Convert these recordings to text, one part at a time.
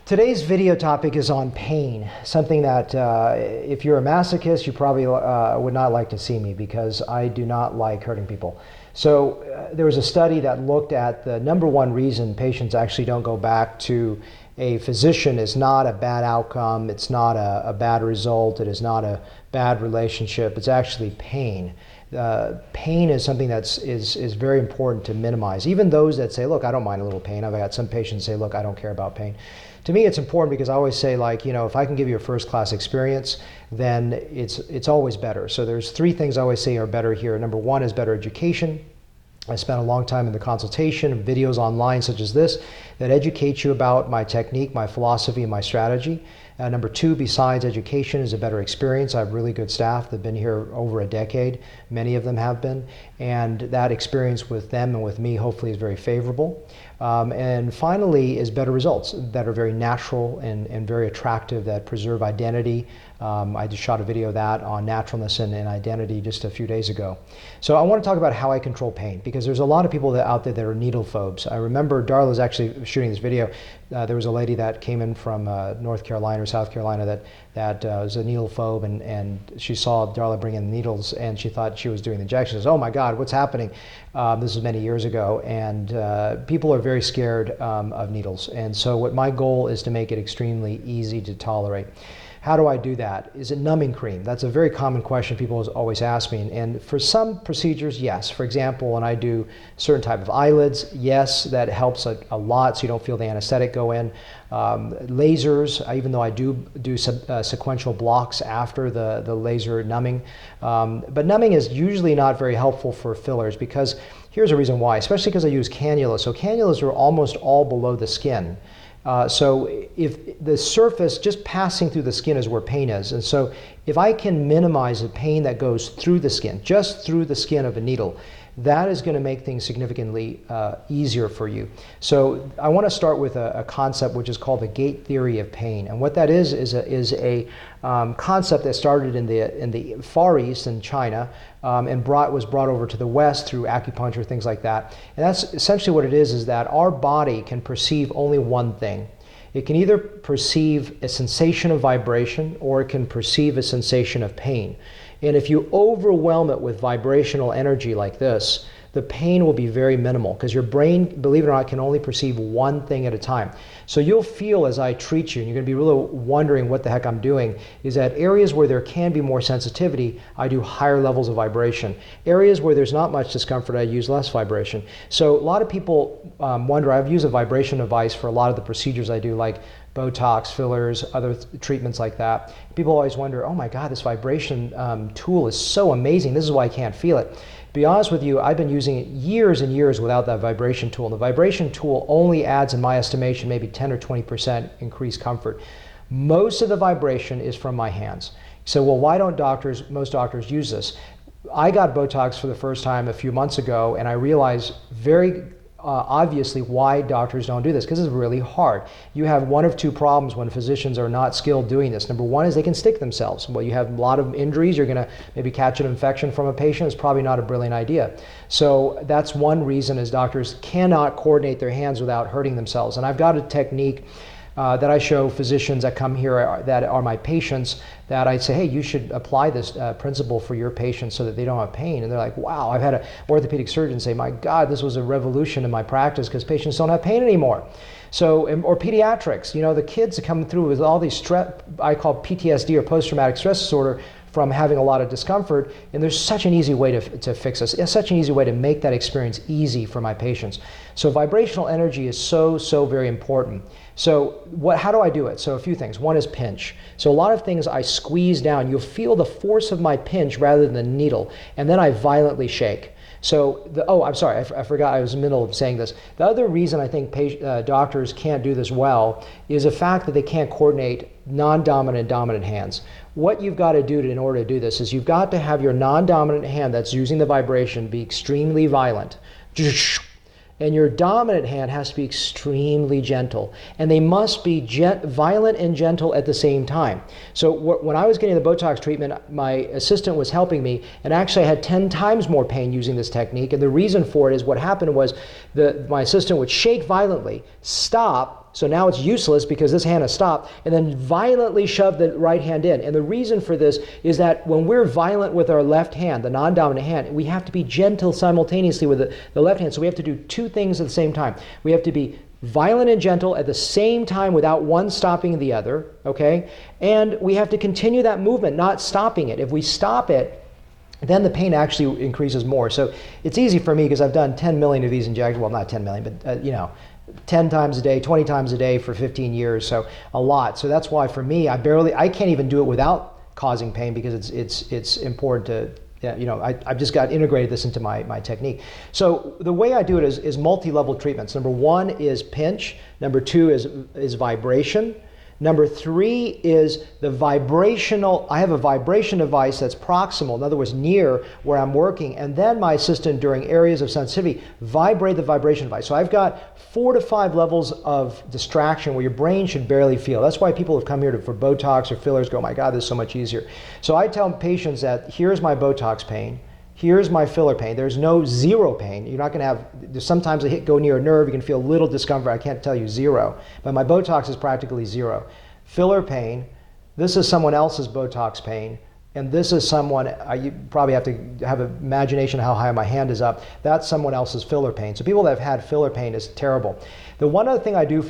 Today's video topic is on pain, something that if you're a masochist, you probably would not like to see me because I do not like hurting people. So there was a study that looked at the number one reason patients actually don't go back to a physician is not a bad outcome, it's not a bad result, it is not a bad relationship, it's actually pain. Pain is something that is very important to minimize. Even those that say, look, I don't mind a little pain. I've had some patients say, look, I don't care about pain. To me, it's important because I always say, like, you know, if I can give you a first-class experience, then it's always better. So there's three things I always say are better here. Number one is better education. I spent a long time in the consultation, videos online such as this that educate you about my technique, my philosophy, and my strategy. Number two, besides education, is a better experience. I have really good staff that have been here over a decade. Many of them have been. And that experience with them and with me hopefully is very favorable. And finally is better results that are very natural and very attractive, that preserve identity. I just shot a video of that on naturalness and identity just a few days ago. So I want to talk about how I control pain, because there's a lot of people out there that are needle phobes. I remember Darla was actually shooting this video. There was a lady that came in from North Carolina or South Carolina that was a needle phobe, and she saw Darla bring in needles and she thought she was doing the injections. Oh my God, what's happening? This was many years ago, and people are very scared of needles. And so what my goal is to make it extremely easy to tolerate. How do I do that? Is it numbing cream? That's a very common question people always ask me. And for some procedures, yes. For example, when I do certain type of eyelids, yes, that helps a lot so you don't feel the anesthetic go in. Lasers, even though I do sequential blocks after the laser numbing. But numbing is usually not very helpful for fillers, because here's a reason why, especially because I use cannulas. So cannulas are almost all below the skin. So if the surface just passing through the skin is where pain is, and so if I can minimize the pain that goes through the skin, just through the skin of a needle, that is going to make things significantly easier for you. So I want to start with a concept which is called the gate theory of pain. And what that is a concept that started in the Far East in China and was brought over to the West through acupuncture, things like that. And that's essentially what it is that our body can perceive only one thing. It can either perceive a sensation of vibration or it can perceive a sensation of pain. And if you overwhelm it with vibrational energy like this, the pain will be very minimal, because your brain, believe it or not, can only perceive one thing at a time. So you'll feel as I treat you, and you're going to be really wondering what the heck I'm doing, is that areas where there can be more sensitivity, I do higher levels of vibration. Areas where there's not much discomfort, I use less vibration. So a lot of people wonder, I've used a vibration device for a lot of the procedures I do, like botox, fillers, other treatments like that. People always wonder, oh my God, this vibration tool is so amazing. This is why I can't feel it. To be honest with you, I've been using it years and years without that vibration tool. And the vibration tool only adds, in my estimation, maybe 10 or 20% increased comfort. Most of the vibration is from my hands. So, well, why don't most doctors use this? I got Botox for the first time a few months ago, and I realized very obviously why doctors don't do this, because it's really hard. You have one of two problems when physicians are not skilled doing this. Number one is they can stick themselves. Well, you have a lot of injuries, you're going to maybe catch an infection from a patient. It's probably not a brilliant idea. So that's one reason, is doctors cannot coordinate their hands without hurting themselves. And I've got a technique that I show physicians that come here that are my patients, that I say, hey, you should apply this principle for your patients so that they don't have pain. And they're like, wow. I've had an orthopedic surgeon say, my God, this was a revolution in my practice because patients don't have pain anymore. So, or pediatrics, you know, the kids that come through with all these stress, I call PTSD or post-traumatic stress disorder, from having a lot of discomfort, and there's such an easy way to fix this. It's such an easy way to make that experience easy for my patients. So vibrational energy is so very important. So how do I do it? So a few things. One is pinch. So a lot of things I squeeze down. You'll feel the force of my pinch rather than the needle, and then I violently shake. So, I'm sorry, I forgot, I was in the middle of saying this. The other reason I think doctors can't do this well is the fact that they can't coordinate non-dominant and dominant hands. What you've got to do in order to do this is you've got to have your non-dominant hand that's using the vibration be extremely violent. And your dominant hand has to be extremely gentle. And they must be violent and gentle at the same time. So when I was getting the Botox treatment, my assistant was helping me, and actually I had 10 times more pain using this technique. And the reason for it is what happened was my assistant would shake violently, stop, So now it's useless because this hand has stopped, and then violently shove the right hand in. And the reason for this is that when we're violent with our left hand, the non-dominant hand, we have to be gentle simultaneously with the left hand. So we have to do two things at the same time. We have to be violent and gentle at the same time without one stopping the other, okay? And we have to continue that movement, not stopping it. If we stop it, then the pain actually increases more. So it's easy for me because I've done 10 million of these injections. Well, not 10 million, but 10 times a day, 20 times a day for 15 years. So a lot. So that's why for me, I can't even do it without causing pain because it's important to, I've just got integrated this into my technique. So the way I do it is multi-level treatments. Number one is pinch. Number two is vibration. Number three is the vibrational. I have a vibration device that's proximal, in other words, near where I'm working, and then my assistant, during areas of sensitivity, vibrate the vibration device. So I've got 4 to 5 levels of distraction where your brain should barely feel. That's why people have come here for Botox or fillers, go, my God, this is so much easier. So I tell patients that here's my Botox pain. Here's my filler pain. There's no zero pain. You're not going to have, sometimes a hit go near a nerve, you can feel a little discomfort. I can't tell you zero, but my Botox is practically zero. Filler pain, this is someone else's Botox pain, and this is someone, you probably have to have an imagination how high my hand is up. That's someone else's filler pain. So people that have had filler pain is terrible. The one other thing I do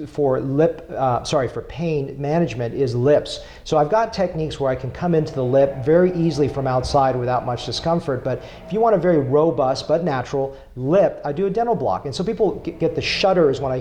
for pain management is lips. So I've got techniques where I can come into the lip very easily from outside without much discomfort. But if you want a very robust but natural lip, I do a dental block. And so people get the shudders when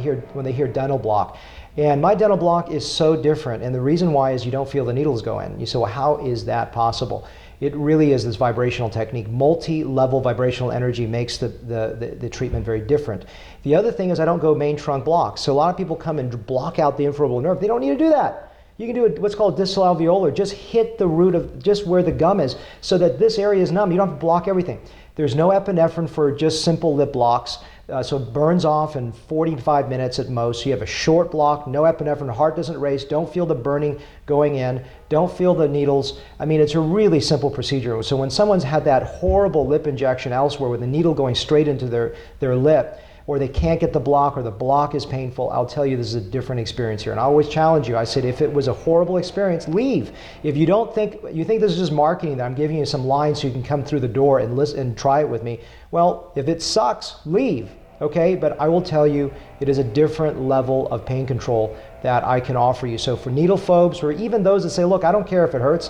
they hear dental block. And my dental block is so different. And the reason why is you don't feel the needles go in. You say, well, how is that possible? It really is this vibrational technique. Multi-level vibrational energy makes the treatment very different. The other thing is I don't go main trunk blocks. So a lot of people come and block out the infraorbital nerve. They don't need to do that. You can do what's called distal alveolar. Just hit the root of just where the gum is so that this area is numb. You don't have to block everything. There's no epinephrine for just simple lip blocks. So it burns off in 45 minutes at most. So you have a short block, no epinephrine, the heart doesn't race, don't feel the burning going in, don't feel the needles. I mean, it's a really simple procedure. So when someone's had that horrible lip injection elsewhere with the needle going straight into their lip, or they can't get the block, or the block is painful, I'll tell you this is a different experience here. And I always challenge you. I said, if it was a horrible experience, leave. If you think this is just marketing, that I'm giving you some lines so you can come through the door and listen and try it with me, well, if it sucks, leave. Okay, but I will tell you it is a different level of pain control that I can offer you. So for needle phobes, or even those that say, look, I don't care if it hurts,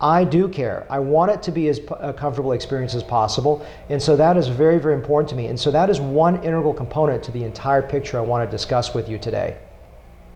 I do care. I want it to be as a comfortable experience as possible. And so that is very, very important to me. And so that is one integral component to the entire picture I want to discuss with you today.